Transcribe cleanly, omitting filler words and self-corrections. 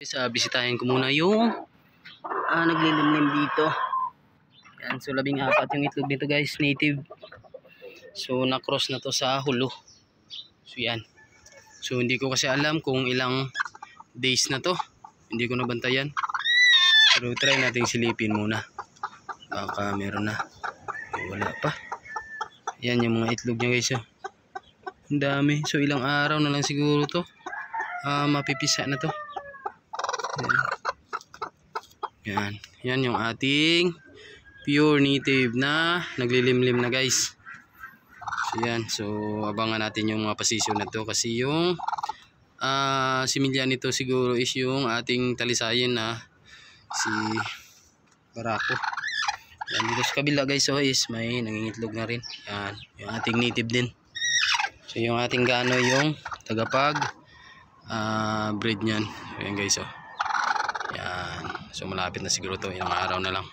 Bisitahin ko muna yung naglilimlim dito. Yan, so 14 yung itlog nito guys, native. So na-cross na to sa hulo. So yan. So hindi ko kasi alam kung ilang days na to. Hindi ko nabantayan. Pero try natin silipin muna. Baka meron na. Wala pa. Yan yung mga itlog niya guys. Ang dami. So ilang araw na lang siguro to. Mapipisa na to. Yan. Yan yung ating pure native na naglilimlim na guys. So yan. So abangan natin yung mga posisyon na to. Kasi yung similya nito siguro is yung ating talisayin na si Barako. Yan, dito sa kabila guys, so is may nangingitlog na rin. Yan, yung ating native din. So yung ating gano yung tagapag breed nyan. Ayan guys, oh. Yan. So malapit na siguro to, ilang araw na lang.